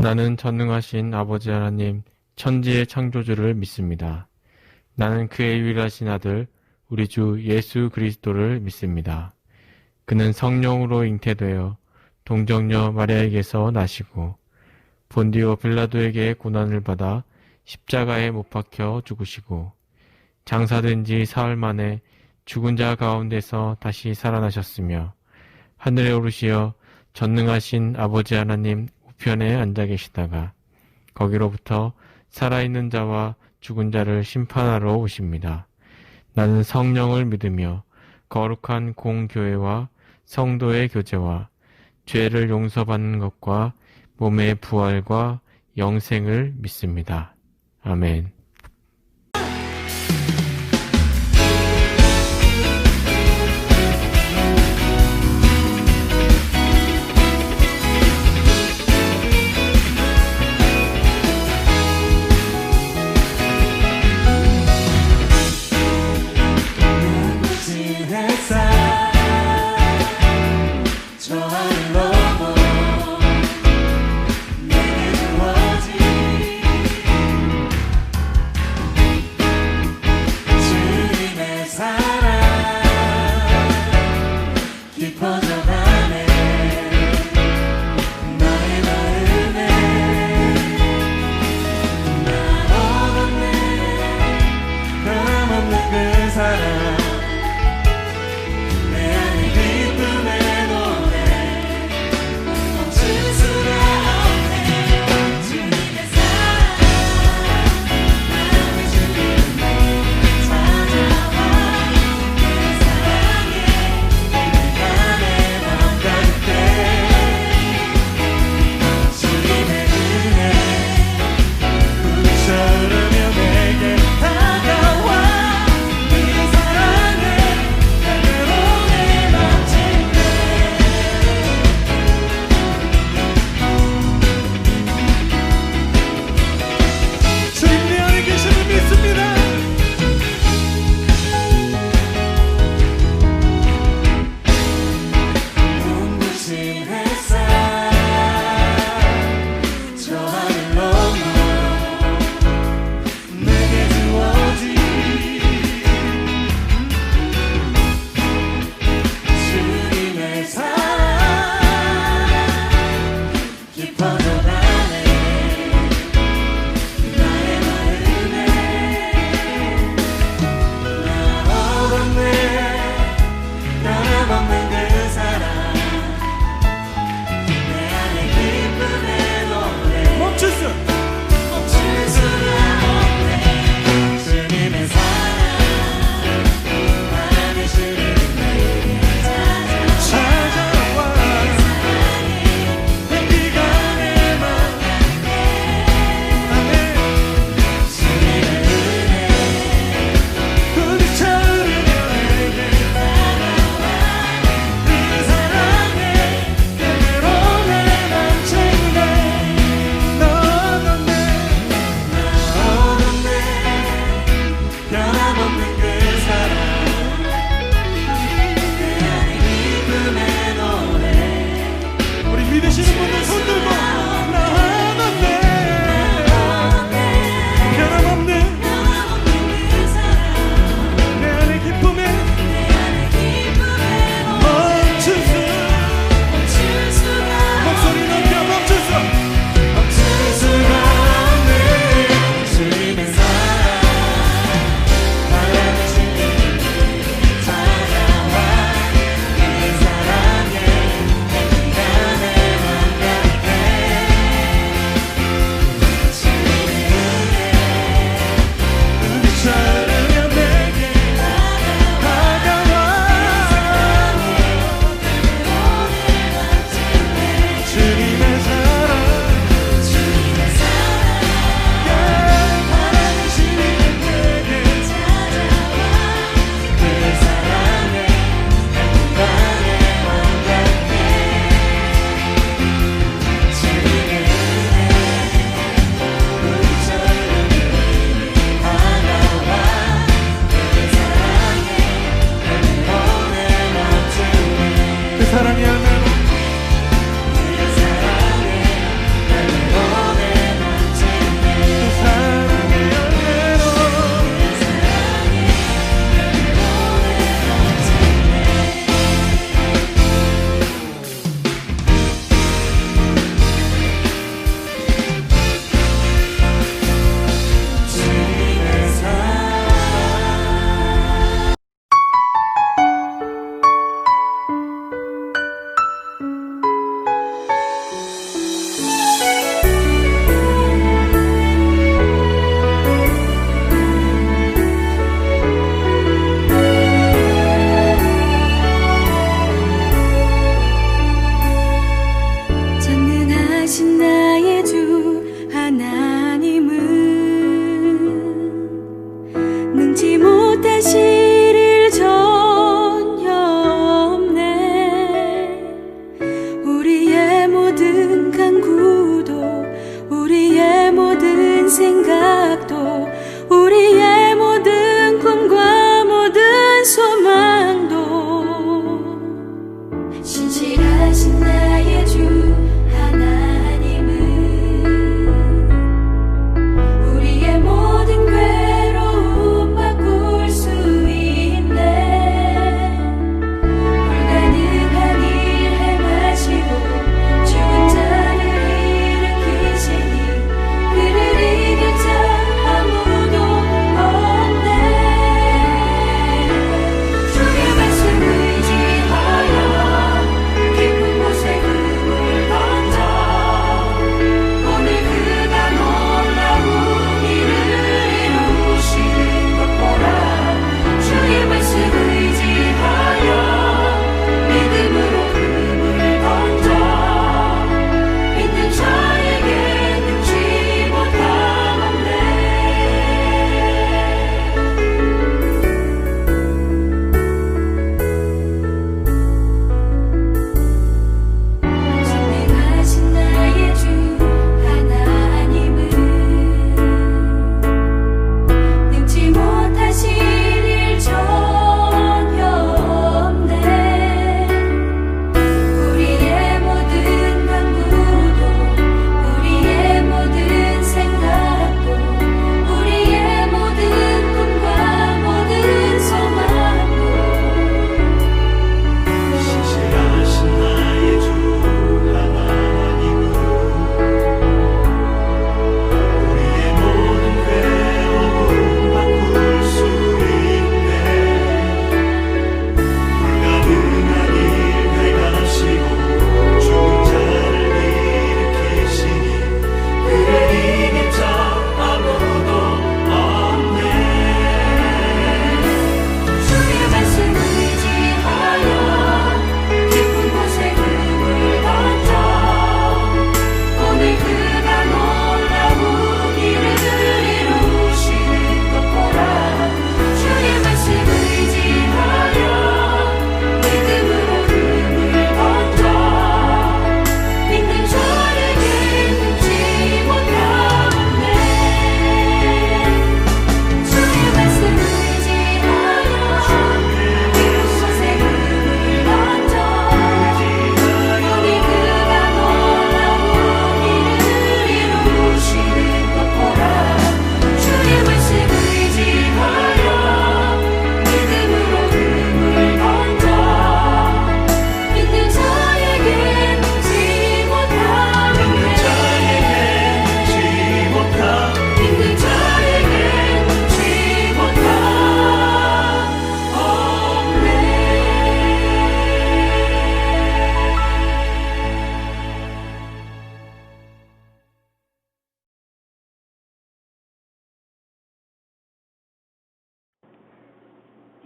나는 전능하신 아버지 하나님, 천지의 창조주를 믿습니다. 나는 그의 유일하신 아들, 우리 주 예수 그리스도를 믿습니다. 그는 성령으로 잉태되어 동정녀 마리아에게서 나시고 본디오 빌라도에게 고난을 받아 십자가에 못 박혀 죽으시고 장사된 지 사흘 만에 죽은 자 가운데서 다시 살아나셨으며 하늘에 오르시어 전능하신 아버지 하나님 우편에 앉아 계시다가 거기로부터 살아있는 자와 죽은 자를 심판하러 오십니다. 나는 성령을 믿으며 거룩한 공교회와 성도의 교제와 죄를 용서받는 것과 몸의 부활과 영생을 믿습니다. 아멘.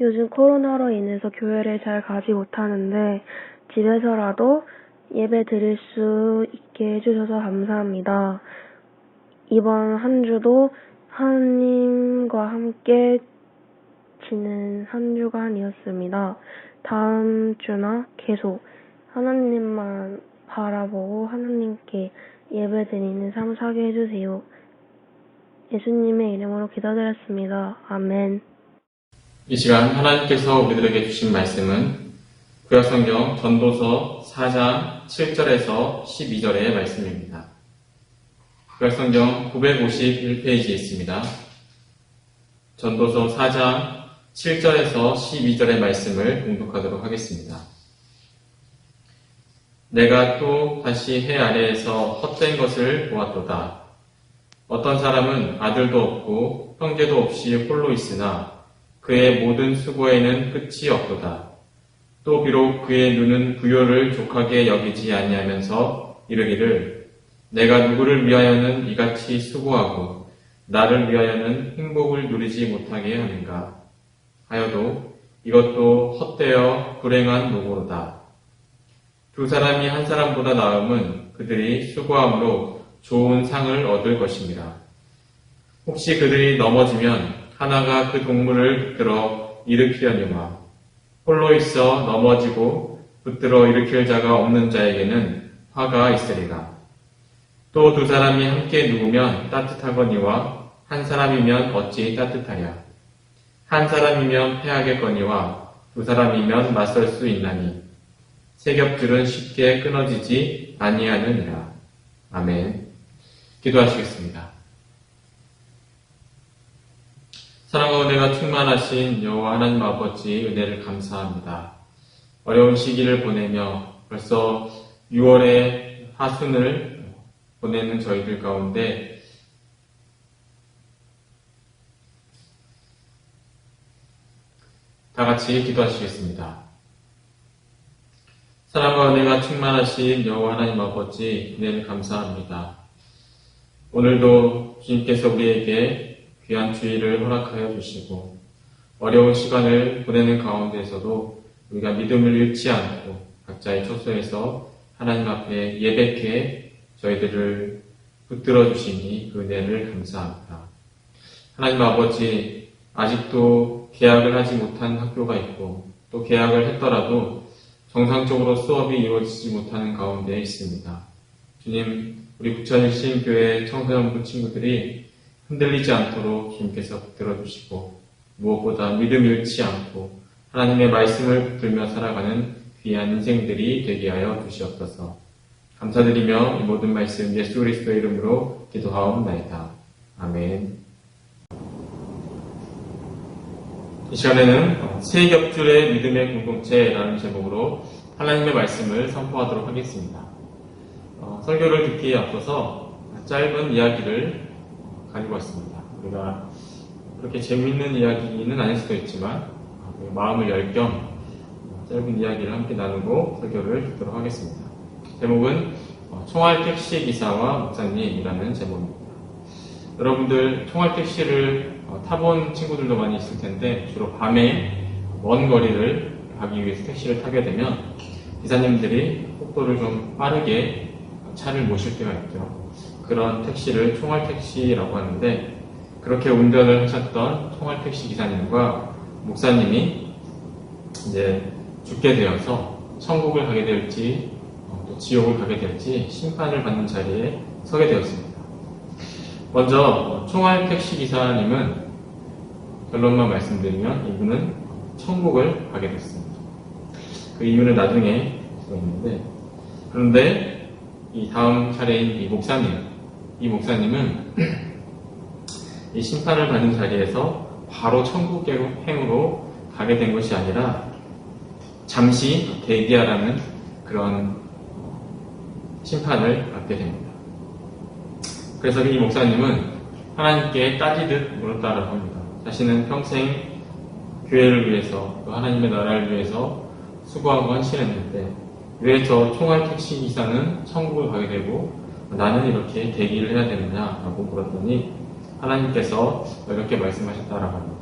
요즘 코로나로 인해서 교회를 잘 가지 못하는데 집에서라도 예배 드릴 수 있게 해주셔서 감사합니다. 이번 한 주도 하나님과 함께 지낸 한 주간이었습니다. 다음 주나 계속 하나님만 바라보고 하나님께 예배 드리는 삶 살게 해주세요. 예수님의 이름으로 기도드렸습니다. 아멘. 이 시간 하나님께서 우리들에게 주신 말씀은 구약성경 전도서 4장 7절에서 12절의 말씀입니다. 구약성경 951페이지에 있습니다. 전도서 4장 7절에서 12절의 말씀을 공독하도록 하겠습니다. 내가 또 다시 해 아래에서 헛된 것을 보았도다. 어떤 사람은 아들도 없고 형제도 없이 홀로 있으나 그의 모든 수고에는 끝이 없도다. 또 비록 그의 눈은 부요를 족하게 여기지 아니하면서 이르기를 내가 누구를 위하여는 이같이 수고하고 나를 위하여는 행복을 누리지 못하게 하는가 하여도 이것도 헛되어 불행한 노고로다. 두 사람이 한 사람보다 나음은 그들이 수고함으로 좋은 상을 얻을 것입니다. 혹시 그들이 넘어지면 하나가 그 동물을 붙들어 일으키려니와 홀로 있어 넘어지고 붙들어 일으킬 자가 없는 자에게는 화가 있으리라. 또 두 사람이 함께 누우면 따뜻하거니와 한 사람이면 어찌 따뜻하랴. 한 사람이면 패하겠거니와 두 사람이면 맞설 수 있나니 세 겹줄은 쉽게 끊어지지 아니하느니라. 아멘. 기도하시겠습니다. 사랑과 은혜가 충만하신 여호와 하나님 아버지 은혜를 감사합니다. 어려운 시기를 보내며 벌써 6월의 하순을 보내는 저희들 가운데 다 같이 기도하시겠습니다. 사랑과 은혜가 충만하신 여호와 하나님 아버지 은혜를 감사합니다. 오늘도 주님께서 우리에게 귀한 주의를 허락하여 주시고 어려운 시간을 보내는 가운데에서도 우리가 믿음을 잃지 않고 각자의 처소에서 하나님 앞에 예배케 저희들을 붙들어 주시니 그 은혜를 감사합니다. 하나님 아버지, 아직도 개학을 하지 못한 학교가 있고 또 개학을 했더라도 정상적으로 수업이 이루어지지 못하는 가운데 있습니다. 주님, 우리 부천일신교회 청소년부 친구들이 흔들리지 않도록 주님께서 붙들어 주시고 무엇보다 믿음 잃지 않고 하나님의 말씀을 붙들며 살아가는 귀한 인생들이 되게 하여 주시옵소서. 감사드리며 이 모든 말씀 예수 그리스도의 이름으로 기도하옵나이다. 아멘. 이 시간에는 세 겹줄의 믿음의 공동체라는 제목으로 하나님의 말씀을 선포하도록 하겠습니다. 설교를 듣기에 앞서서 짧은 이야기를 가지고 왔습니다. 우리가 그렇게 재미있는 이야기는 아닐 수도 있지만 마음을 열 겸 짧은 이야기를 함께 나누고 설교를 듣도록 하겠습니다. 제목은 총알 택시 기사와 목사님이라는 제목입니다. 여러분들 총알 택시를 타본 친구들도 많이 있을 텐데 주로 밤에 먼 거리를 가기 위해서 택시를 타게 되면 기사님들이 속도를 좀 빠르게 차를 모실 때가 있죠. 그런 택시를 총알택시라고 하는데 그렇게 운전을 하셨던 총알택시 기사님과 목사님이 이제 죽게 되어서 천국을 가게 될지 또 지옥을 가게 될지 심판을 받는 자리에 서게 되었습니다. 먼저 총알택시 기사님은 결론만 말씀드리면 이분은 천국을 가게 됐습니다. 그 이유는 나중에 있는데 그런데 이 다음 차례인 이 목사님은 이 심판을 받는 자리에서 바로 천국의 행으로 가게 된 것이 아니라 잠시 대기하라는 그런 심판을 받게 됩니다. 그래서 이 목사님은 하나님께 따지듯 물었다라고 합니다. 자신은 평생 교회를 위해서 또 하나님의 나라를 위해서 수고하고 헌신했는데 왜 저 총알 택시 기사는 천국을 가게 되고 나는 이렇게 대기를 해야 되느냐라고 물었더니 하나님께서 이렇게 말씀하셨다라고 합니다.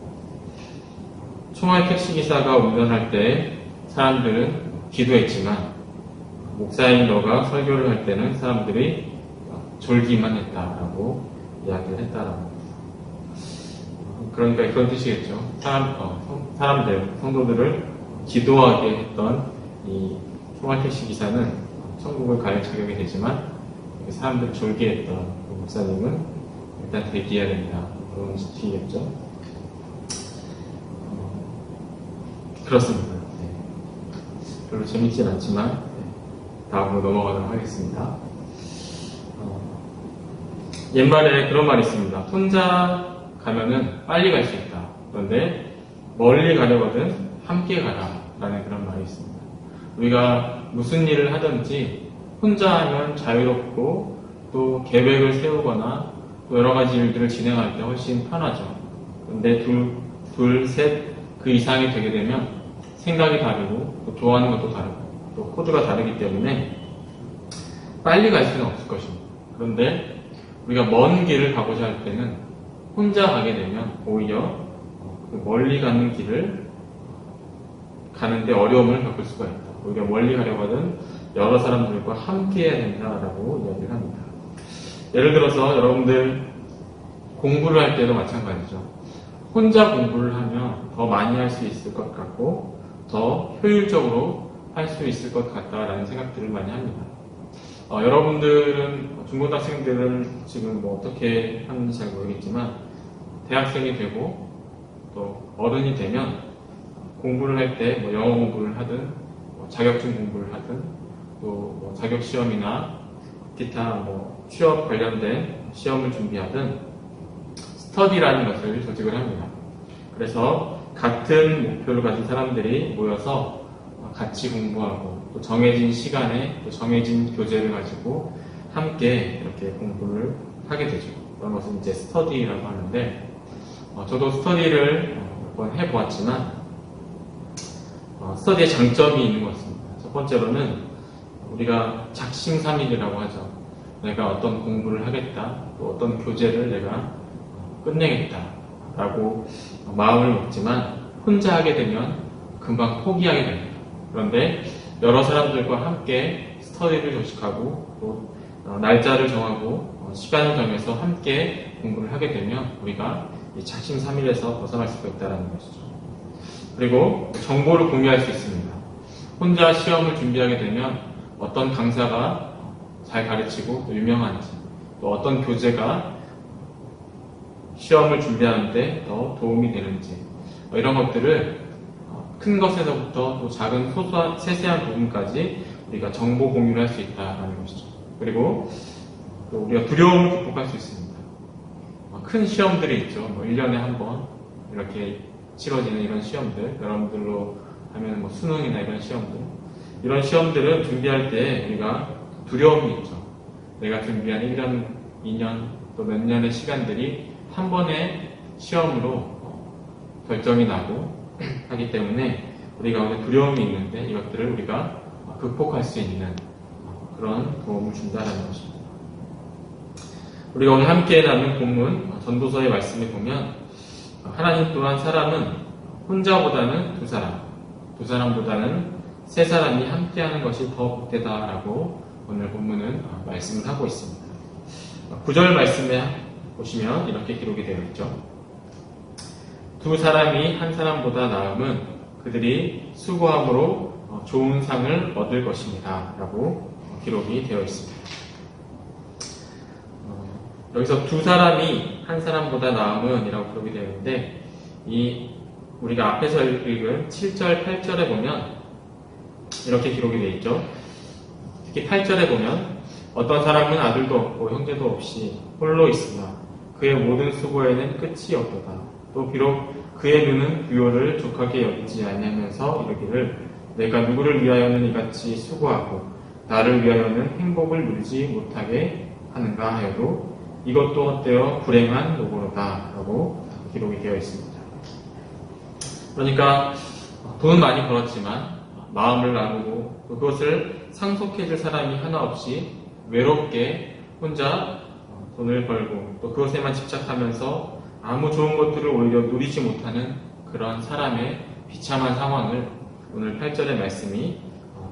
총알 택시기사가 운전할 때 사람들은 기도했지만 목사인 너가 설교를 할 때는 사람들이 졸기만 했다라고 이야기를 했다라고. 그러니까 그런 뜻이겠죠. 사람들, 성도들을 기도하게 했던 이 총알 택시기사는 천국을 갈 자격이 되지만 사람들을 졸게 했던 그 목사님은 일단 대기해야 된다. 그런 뜻이겠죠. 그렇습니다. 네. 별로 재밌진 않지만 다음으로 넘어가도록 하겠습니다. 옛말에 그런 말이 있습니다. 혼자 가면은 빨리 갈 수 있다. 그런데 멀리 가려거든 함께 가라 라는 그런 말이 있습니다. 우리가 무슨 일을 하든지 혼자 하면 자유롭고 또 계획을 세우거나 또 여러 가지 일들을 진행할 때 훨씬 편하죠. 그런데 둘, 셋 그 이상이 되게 되면 생각이 다르고 또 좋아하는 것도 다르고 또 코드가 다르기 때문에 빨리 갈 수는 없을 것입니다. 그런데 우리가 먼 길을 가고자 할 때는 혼자 가게 되면 오히려 그 멀리 가는 길을 가는데 어려움을 겪을 수가 있다. 오히려 멀리 가려거든 여러 사람들과 함께 해야 된다라고 이야기를 합니다. 예를 들어서 여러분들 공부를 할 때도 마찬가지죠. 혼자 공부를 하면 더 많이 할 수 있을 것 같고 더 효율적으로 할 수 있을 것 같다라는 생각들을 많이 합니다. 여러분들은 중고등학생들은 지금 뭐 어떻게 하는지 잘 모르겠지만 대학생이 되고 또 어른이 되면 공부를 할 때 뭐 영어 공부를 하든 뭐 자격증 공부를 하든 또 뭐 자격 시험이나 기타 뭐 취업 관련된 시험을 준비하든 스터디라는 것을 조직을 합니다. 그래서 같은 목표를 가진 사람들이 모여서 같이 공부하고 또 정해진 시간에 또 정해진 교재를 가지고 함께 이렇게 공부를 하게 되죠. 그런 것은 이제 스터디라고 하는데 저도 스터디를 몇 번 해보았지만 스터디의 장점이 있는 것 같습니다. 첫 번째로는 우리가 작심삼일이라고 하죠. 내가 어떤 공부를 하겠다, 또 어떤 교재를 내가 끝내겠다 라고 마음을 먹지만 혼자 하게 되면 금방 포기하게 됩니다. 그런데 여러 사람들과 함께 스터디를 조직하고 또 날짜를 정하고 시간을 정해서 함께 공부를 하게 되면 우리가 이 작심삼일에서 벗어날 수가 있다는 것이죠. 그리고 정보를 공유할 수 있습니다. 혼자 시험을 준비하게 되면 어떤 강사가 잘 가르치고 또 유명한지 또 어떤 교재가 시험을 준비하는데 더 도움이 되는지 이런 것들을 큰 것에서부터 또 작은 소소한 세세한 부분까지 우리가 정보 공유를 할 수 있다는 것이죠. 그리고 또 우리가 두려움을 극복할 수 있습니다. 큰 시험들이 있죠. 뭐 1년에 한 번 이렇게 치러지는 이런 시험들, 여러분들로 하면 뭐 수능이나 이런 시험들, 이런 시험들은 준비할 때 우리가 두려움이 있죠. 내가 준비한 1년, 2년 또 몇 년의 시간들이 한 번의 시험으로 결정이 나고 하기 때문에 우리 가운데 두려움이 있는데 이것들을 우리가 극복할 수 있는 그런 도움을 준다는 것입니다. 우리가 오늘 함께 나눈 본문 전도서의 말씀에 보면 하나님 또한 사람은 혼자보다는 두 사람보다는 세 사람이 함께하는 것이 더 복되다라고 오늘 본문은 말씀을 하고 있습니다. 9절 말씀에 보시면 이렇게 기록이 되어 있죠. 두 사람이 한 사람보다 나음은 그들이 수고함으로 좋은 상을 얻을 것입니다. 라고 기록이 되어 있습니다. 여기서 두 사람이 한 사람보다 나음은 이라고 기록이 되어 있는데 우리가 앞에서 읽은 7절, 8절에 보면 이렇게 기록이 되어 있죠. 특히 8절에 보면 어떤 사람은 아들도 없고 형제도 없이 홀로 있으나 그의 모든 수고에는 끝이 없도다. 또 비록 그의 눈은 부요를 족하게 여기지 아니하면서 이르기를 내가 누구를 위하여는 이같이 수고하고 나를 위하여는 행복을 누리지 못하게 하는가 하여도 이것도 헛되어 불행한 노고로다 라고 기록이 되어 있습니다. 그러니까 돈은 많이 벌었지만 마음을 나누고 그것을 상속해줄 사람이 하나 없이 외롭게 혼자 돈을 벌고 또 그것에만 집착하면서 아무 좋은 것들을 오히려 누리지 못하는 그런 사람의 비참한 상황을 오늘 8절의 말씀이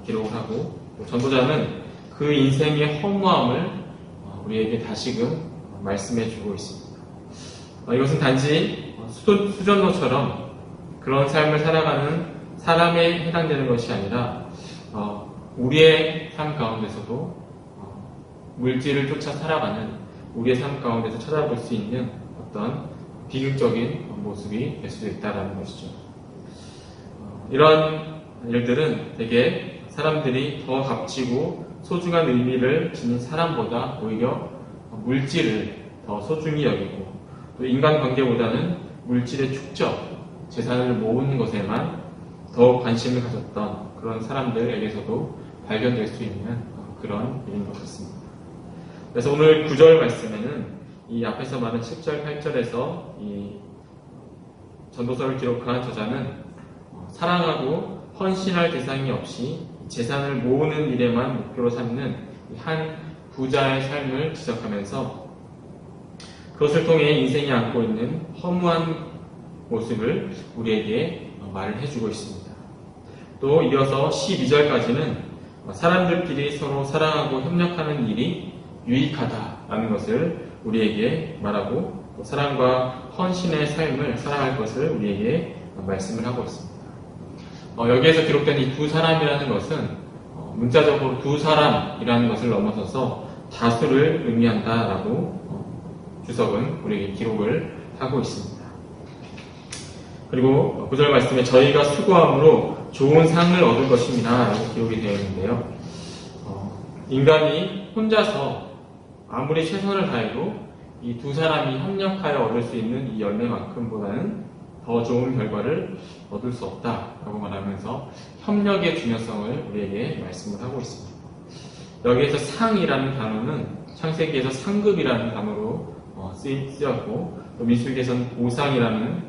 기록을 하고, 또 전도자는 그 인생의 허무함을 우리에게 다시금 말씀해 주고 있습니다. 이것은 단지 수전노처럼 그런 삶을 살아가는 사람에 해당되는 것이 아니라 우리의 삶 가운데서도 물질을 쫓아 살아가는 우리의 삶 가운데서 찾아볼 수 있는 어떤 비극적인 모습이 될 수도 있다는 것이죠. 이런 일들은 대개 사람들이 더 값지고 소중한 의미를 지닌 사람보다 오히려 물질을 더 소중히 여기고, 또 인간관계보다는 물질의 축적, 재산을 모으는 것에만 더 관심을 가졌던 그런 사람들에게서도 발견될 수 있는 그런 일인 것 같습니다. 그래서 오늘 9절 말씀에는 이 앞에서 말한 7절, 8절에서 이 전도서를 기록한 저자는 사랑하고 헌신할 대상이 없이 재산을 모으는 일에만 목표로 삼는 한 부자의 삶을 지적하면서 그것을 통해 인생이 안고 있는 허무한 모습을 우리에게 말을 해주고 있습니다. 또 이어서 12절까지는 사람들끼리 서로 사랑하고 협력하는 일이 유익하다라는 것을 우리에게 말하고, 또 사랑과 헌신의 삶을 살아갈 것을 우리에게 말씀을 하고 있습니다. 여기에서 기록된 이 두 사람이라는 것은 문자적으로 두 사람이라는 것을 넘어서서 다수를 의미한다라고 주석은 우리에게 기록을 하고 있습니다. 그리고 9절 말씀에 저희가 수고함으로 좋은 상을 얻을 것입니다 라고 기록이 되어 있는데요. 인간이 혼자서 아무리 최선을 다해도 이 두 사람이 협력하여 얻을 수 있는 이 열매만큼보다는 더 좋은 결과를 얻을 수 없다라고 말하면서 협력의 중요성을 우리에게 말씀을 하고 있습니다. 여기에서 상이라는 단어는 창세기에서 상급이라는 단어로 쓰였고, 또 민수기에서는 보상이라는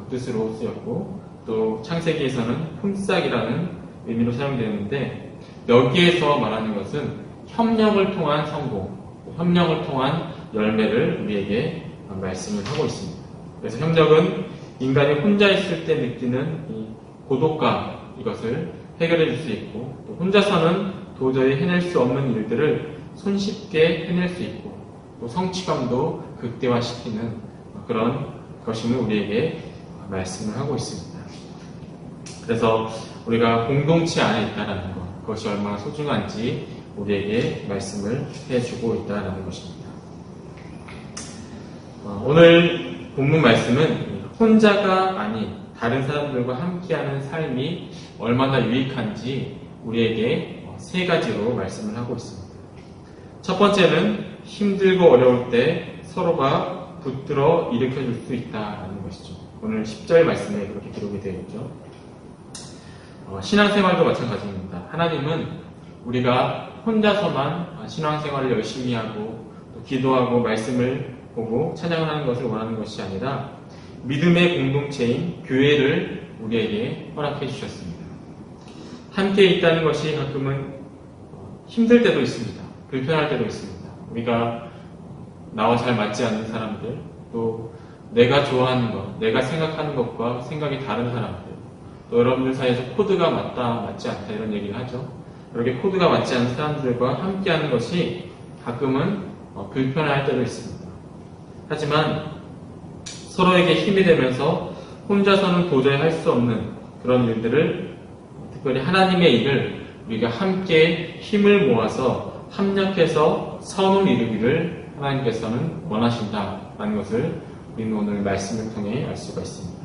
뜻으로 쓰였고, 또 창세기에서는 품삯이라는 의미로 사용되는데, 여기에서 말하는 것은 협력을 통한 성공, 협력을 통한 열매를 우리에게 말씀을 하고 있습니다. 그래서 협력은 인간이 혼자 있을 때 느끼는 이 고독감, 이것을 해결해 줄 수 있고, 또 혼자서는 도저히 해낼 수 없는 일들을 손쉽게 해낼 수 있고, 또 성취감도 극대화시키는 그런 것임을 우리에게 말씀을 하고 있습니다. 그래서 우리가 공동체 안에 있다는 것, 그것이 얼마나 소중한지 우리에게 말씀을 해주고 있다는 것입니다. 오늘 본문 말씀은 혼자가 아닌 다른 사람들과 함께하는 삶이 얼마나 유익한지 우리에게 세 가지로 말씀을 하고 있습니다. 첫 번째는 힘들고 어려울 때 서로가 붙들어 일으켜줄 수 있다는 것이죠. 오늘 10절 말씀에 그렇게 기록이 되어 있죠. 신앙생활도 마찬가지입니다. 하나님은 우리가 혼자서만 신앙생활을 열심히 하고 또 기도하고 말씀을 보고 찬양을 하는 것을 원하는 것이 아니라 믿음의 공동체인 교회를 우리에게 허락해 주셨습니다. 함께 있다는 것이 가끔은 힘들 때도 있습니다. 불편할 때도 있습니다. 우리가 나와 잘 맞지 않는 사람들, 또 내가 좋아하는 것, 내가 생각하는 것과 생각이 다른 사람들, 또 여러분들 사이에서 코드가 맞다, 맞지 않다 이런 얘기를 하죠. 이렇게 코드가 맞지 않는 사람들과 함께하는 것이 가끔은 불편할 때도 있습니다. 하지만 서로에게 힘이 되면서 혼자서는 도저히 할 수 없는 그런 일들을, 특별히 하나님의 일을 우리가 함께 힘을 모아서 협력해서 선을 이루기를 하나님께서는 원하신다라는 것을 우리는 오늘 말씀을 통해 알 수가 있습니다.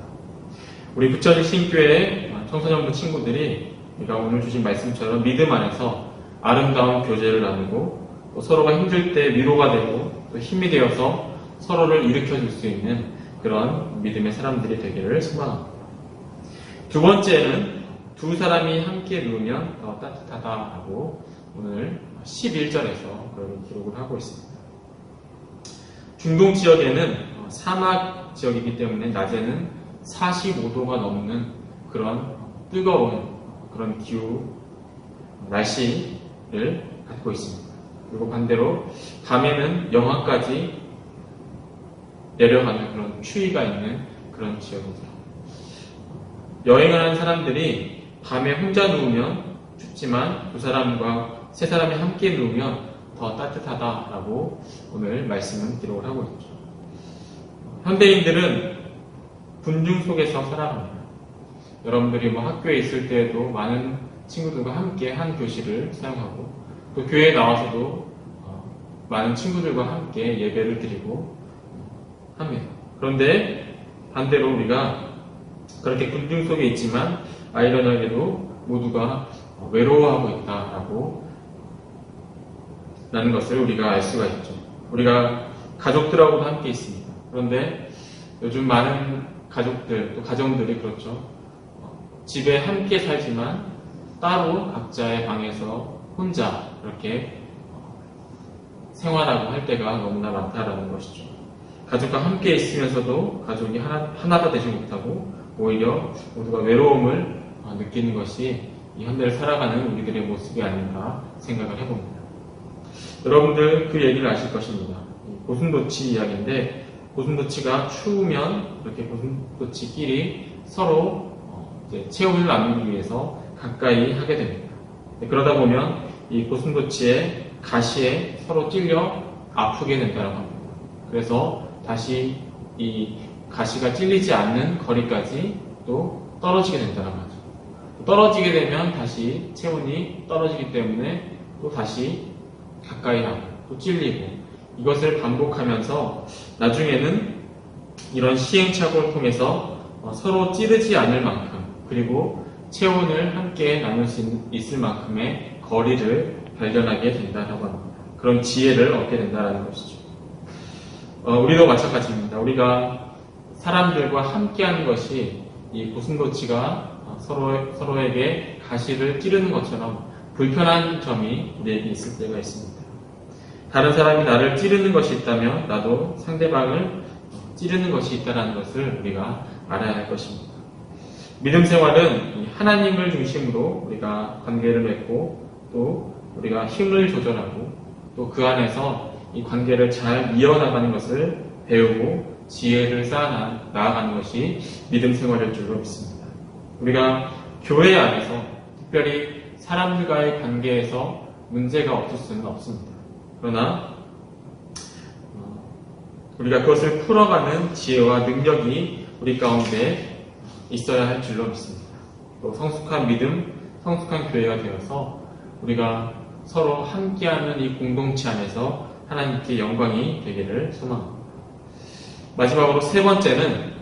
우리 부천리 신교회 청소년부 친구들이 우리가 오늘 주신 말씀처럼 믿음 안에서 아름다운 교제를 나누고 또 서로가 힘들 때 위로가 되고 또 힘이 되어서 서로를 일으켜줄 수 있는 그런 믿음의 사람들이 되기를 소망합니다. 두 번째는 두 사람이 함께 누우면 더 따뜻하다라고 오늘 11절에서 그런 기록을 하고 있습니다. 중동 지역에는 사막 지역이기 때문에 낮에는 45도가 넘는 그런 뜨거운 그런 기후, 날씨를 갖고 있습니다. 그리고 반대로 밤에는 영하까지 내려가는 그런 추위가 있는 그런 지역입니다. 여행을 하는 사람들이 밤에 혼자 누우면 춥지만 두 사람과 세 사람이 함께 누우면 더 따뜻하다라고 오늘 말씀은 기록을 하고 있죠. 현대인들은 군중 속에서 살아갑니다. 여러분들이 학교에 있을 때에도 많은 친구들과 함께 한 교실을 사용하고 또 교회에 나와서도 많은 친구들과 함께 예배를 드리고 합니다. 그런데 반대로 우리가 그렇게 군중 속에 있지만 아이러니하게도 모두가 외로워하고 있다라고 라는 것을 우리가 알 수가 있죠. 우리가 가족들하고도 함께 있습니다. 그런데 요즘 많은 가족들 또 가정들이 그렇죠. 집에 함께 살지만 따로 각자의 방에서 혼자 이렇게 생활하고 할 때가 너무나 많다라는 것이죠. 가족과 함께 있으면서도 가족이 하나가 되지 못하고 오히려 모두가 외로움을 느끼는 것이 이 현대를 살아가는 우리들의 모습이 아닌가 생각을 해봅니다. 여러분들 그 얘기를 아실 것입니다. 고슴도치 이야기인데 고슴도치가 추우면 이렇게 고슴도치끼리 서로 체온을 나누기 위해서 가까이 하게 됩니다. 그러다 보면 이 고슴도치의 가시에 서로 찔려 아프게 된다고 합니다. 그래서 다시 이 가시가 찔리지 않는 거리까지 또 떨어지게 된다고 하죠. 떨어지게 되면 다시 체온이 떨어지기 때문에 또 다시 가까이 하고 또 찔리고 이것을 반복하면서 나중에는 이런 시행착오를 통해서 서로 찌르지 않을 만큼 그리고 체온을 함께 나눌 수 있을 만큼의 거리를 발견하게 된다고 합니다. 그런 지혜를 얻게 된다는 것이죠. 우리도 마찬가지입니다. 우리가 사람들과 함께하는 것이 이 고슴도치가 서로에게 가시를 찌르는 것처럼 불편한 점이 우리에게 있을 때가 있습니다. 다른 사람이 나를 찌르는 것이 있다면 나도 상대방을 찌르는 것이 있다는 것을 우리가 알아야 할 것입니다. 믿음 생활은 하나님을 중심으로 우리가 관계를 맺고 또 우리가 힘을 조절하고 또 그 안에서 이 관계를 잘 이어나가는 것을 배우고 지혜를 쌓아 나아가는 것이 믿음 생활일 줄로 믿습니다. 우리가 교회 안에서 특별히 사람들과의 관계에서 문제가 없을 수는 없습니다. 그러나 우리가 그것을 풀어가는 지혜와 능력이 우리 가운데 있어야 할 줄로 믿습니다. 또 성숙한 믿음, 성숙한 교회가 되어서 우리가 서로 함께하는 이 공동체 안에서 하나님께 영광이 되기를 소망합니다. 마지막으로 세 번째는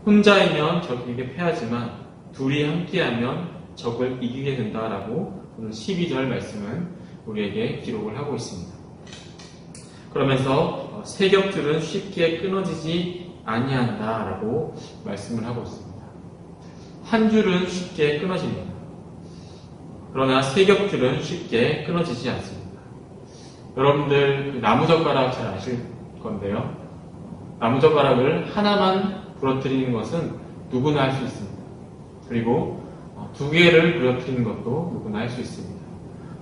혼자이면 적에게 패하지만 둘이 함께하면 적을 이기게 된다라고 오늘 12절 말씀은 우리에게 기록을 하고 있습니다. 그러면서 세 겹줄은 쉽게 끊어지지 아니한다라고 말씀을 하고 있습니다. 한 줄은 쉽게 끊어집니다. 그러나 세 겹줄은 쉽게 끊어지지 않습니다. 여러분들 나무젓가락 잘 아실 건데요. 나무젓가락을 하나만 부러뜨리는 것은 누구나 할 수 있습니다. 그리고 두 개를 부러뜨리는 것도 누구나 할 수 있습니다.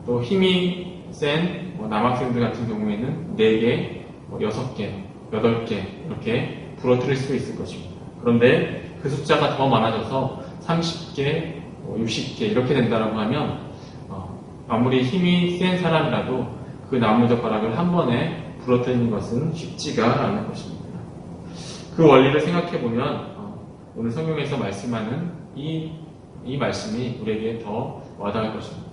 또 힘이 센 남학생들 같은 경우에는 4개, 6개, 8개 이렇게 부러뜨릴 수 있을 것입니다. 그런데 그 숫자가 더 많아져서 30개, 60개 이렇게 된다고 하면 아무리 힘이 센 사람이라도 그 나무젓가락을 한 번에 부러뜨리는 것은 쉽지가 않을 것입니다. 그 원리를 생각해보면 오늘 성경에서 말씀하는 이 말씀이 우리에게 더 와닿을 것입니다.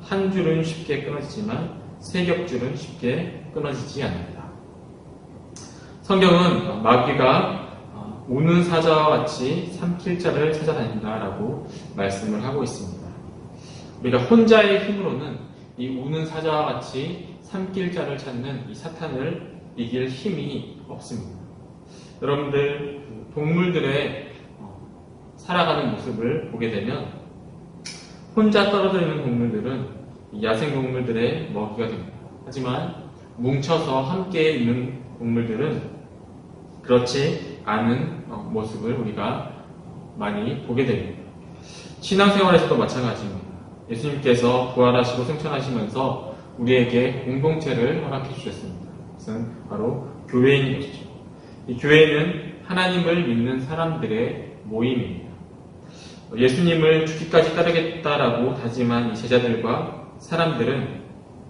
한 줄은 쉽게 끊어지지만 세 겹줄은 쉽게 끊어지지 않는다. 성경은 마귀가 우는 사자와 같이 삼킬 자를 찾아다닌다라고 말씀을 하고 있습니다. 우리가 혼자의 힘으로는 이 우는 사자와 같이 삼킬 자를 찾는 이 사탄을 이길 힘이 없습니다. 여러분들 동물들의 살아가는 모습을 보게 되면 혼자 떨어져 있는 동물들은 야생 동물들의 먹이가 됩니다. 하지만 뭉쳐서 함께 있는 동물들은 그렇지 않은 모습을 우리가 많이 보게 됩니다. 신앙생활에서도 마찬가지입니다. 예수님께서 부활하시고 승천하시면서 우리에게 공동체를 허락해 주셨습니다. 그것은 바로 교회인 것이죠. 이 교회는 하나님을 믿는 사람들의 모임입니다. 예수님을 죽기까지 따르겠다라고 다짐한 이 제자들과 사람들은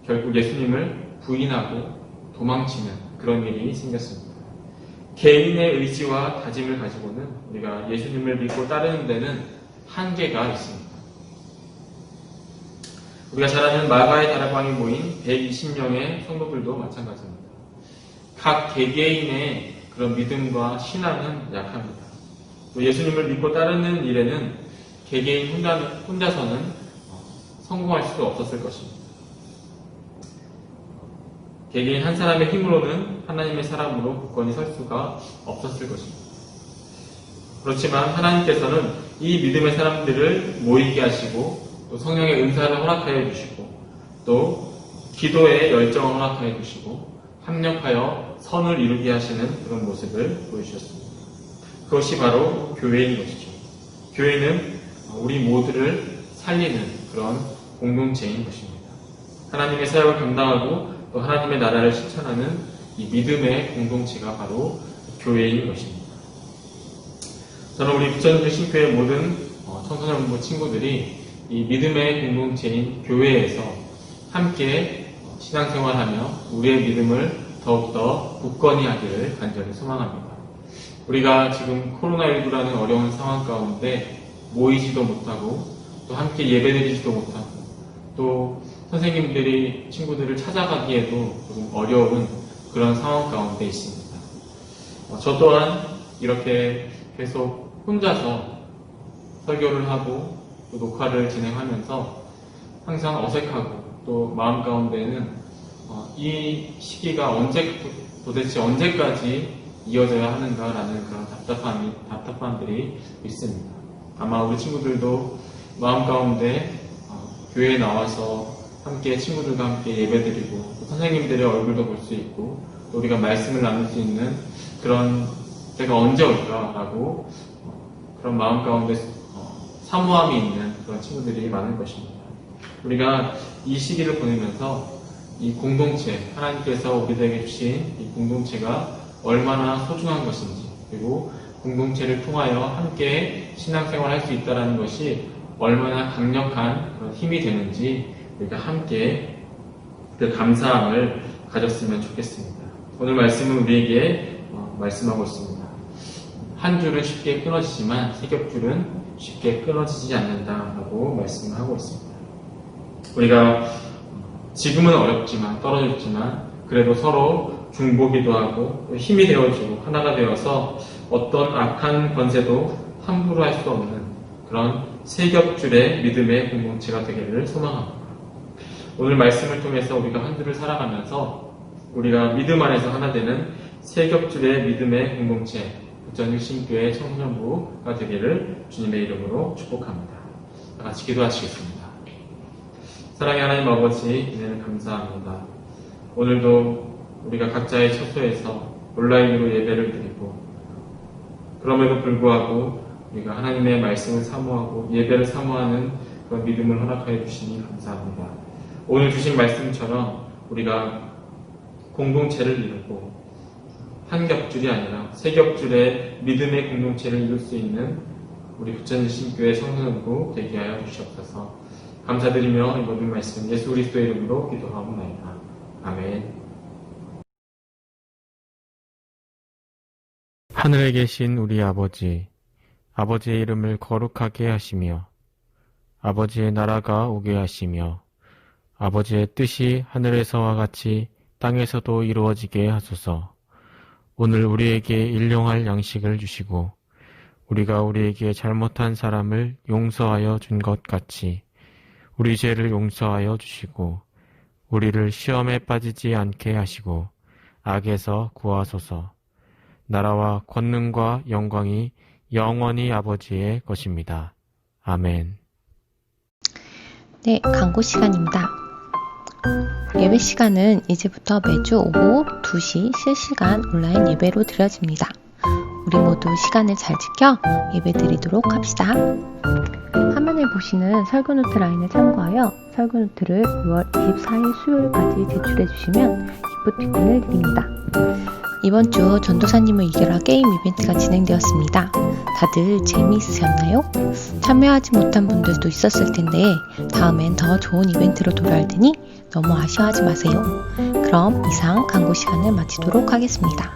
결국 예수님을 부인하고 도망치는 그런 일이 생겼습니다. 개인의 의지와 다짐을 가지고는 우리가 예수님을 믿고 따르는 데는 한계가 있습니다. 우리가 잘 아는 마가의 다락방에 모인 120명의 성도들도 마찬가지입니다. 각 개개인의 그런 믿음과 신앙은 약합니다. 또 예수님을 믿고 따르는 일에는 개개인 혼자서는 성공할 수도 없었을 것입니다. 개개인 한 사람의 힘으로는 하나님의 사람으로 굳건히 설 수가 없었을 것입니다. 그렇지만 하나님께서는 이 믿음의 사람들을 모이게 하시고 또 성령의 은사를 허락하여 주시고 또 기도의 열정을 허락하여 주시고 합력하여 선을 이루게 하시는 그런 모습을 보여주셨습니다. 그것이 바로 교회인 것이죠. 교회는 우리 모두를 살리는 그런 공동체인 것입니다. 하나님의 사역을 감당하고 또 하나님의 나라를 실천하는 이 믿음의 공동체가 바로 교회인 것입니다. 저는 우리 부천주 신교회 모든 청소년부 친구들이 이 믿음의 공동체인 교회에서 함께 신앙생활하며 우리의 믿음을 더욱더 굳건히 하기를 간절히 소망합니다. 우리가 지금 코로나19라는 어려운 상황 가운데 모이지도 못하고 또 함께 예배드리지도 못하고 또 선생님들이 친구들을 찾아가기에도 조금 어려운 그런 상황 가운데 있습니다. 저 또한 이렇게 계속 혼자서 설교를 하고 또 녹화를 진행하면서 항상 어색하고 또 마음 가운데는 이 시기가 도대체 언제까지 이어져야 하는가라는 그런 답답함들이 있습니다. 아마 우리 친구들도 마음 가운데 교회에 나와서 함께 친구들과 함께 예배드리고 또 선생님들의 얼굴도 볼 수 있고 또 우리가 말씀을 나눌 수 있는 그런 때가 언제 올까라고 그런 마음 가운데 사모함이 있는 그런 친구들이 많을 것입니다. 우리가 이 시기를 보내면서 이 공동체, 하나님께서 우리에게 주신 이 공동체가 얼마나 소중한 것인지 그리고 공동체를 통하여 함께 신앙생활을 할 수 있다는 것이 얼마나 강력한 그런 힘이 되는지 우리가 함께 그 감사함을 가졌으면 좋겠습니다. 오늘 말씀은 우리에게 말씀하고 있습니다. 한 줄은 쉽게 끊어지지만 세 겹줄은 쉽게 끊어지지 않는다라고 말씀을 하고 있습니다. 우리가 지금은 어렵지만 떨어졌지만 그래도 서로 중보기도 하고 힘이 되어주고 하나가 되어서 어떤 악한 권세도 함부로 할 수 없는 그런 세 겹줄의 믿음의 공동체가 되기를 소망합니다. 오늘 말씀을 통해서 우리가 한 줄을 살아가면서 우리가 믿음 안에서 하나 되는 세 겹줄의 믿음의 공동체 부천일신교회 청소년부가 되기를 주님의 이름으로 축복합니다. 다 같이 기도하시겠습니다. 사랑의 하나님 아버지, 은혜를 감사합니다. 오늘도 우리가 각자의 처소에서 온라인으로 예배를 드리고 그럼에도 불구하고 우리가 하나님의 말씀을 사모하고 예배를 사모하는 그런 믿음을 허락하여 주시니 감사합니다. 오늘 주신 말씀처럼 우리가 공동체를 이루고 한 겹줄이 아니라 세 겹줄의 믿음의 공동체를 이룰 수 있는 우리 부천신교회 청소년부 되게 하여 주시옵소서. 감사드리며 이 모든 말씀 예수 그리스도의 이름으로 기도하옵나이다. 아멘. 하늘에 계신 우리 아버지, 아버지의 이름을 거룩하게 하시며 아버지의 나라가 오게 하시며 아버지의 뜻이 하늘에서와 같이 땅에서도 이루어지게 하소서. 오늘 우리에게 일용할 양식을 주시고 우리가 우리에게 잘못한 사람을 용서하여 준 것 같이 우리 죄를 용서하여 주시고 우리를 시험에 빠지지 않게 하시고 악에서 구하소서. 나라와 권능과 영광이 영원히 아버지의 것입니다. 아멘. 네, 광고 시간입니다. 예배 시간은 이제부터 매주 오후 2시 실시간 온라인 예배로 드려집니다. 우리 모두 시간을 잘 지켜 예배 드리도록 합시다. 화면에 보시는 설교노트 라인을 참고하여 설교노트를 6월 24일 수요일까지 제출해 주시면 기프티콘을 드립니다. 이번 주 전도사님을 이겨라 게임 이벤트가 진행되었습니다. 다들 재미있으셨나요? 참여하지 못한 분들도 있었을 텐데 다음엔 더 좋은 이벤트로 돌아올 테니 너무 아쉬워하지 마세요. 그럼 이상 광고 시간을 마치도록 하겠습니다.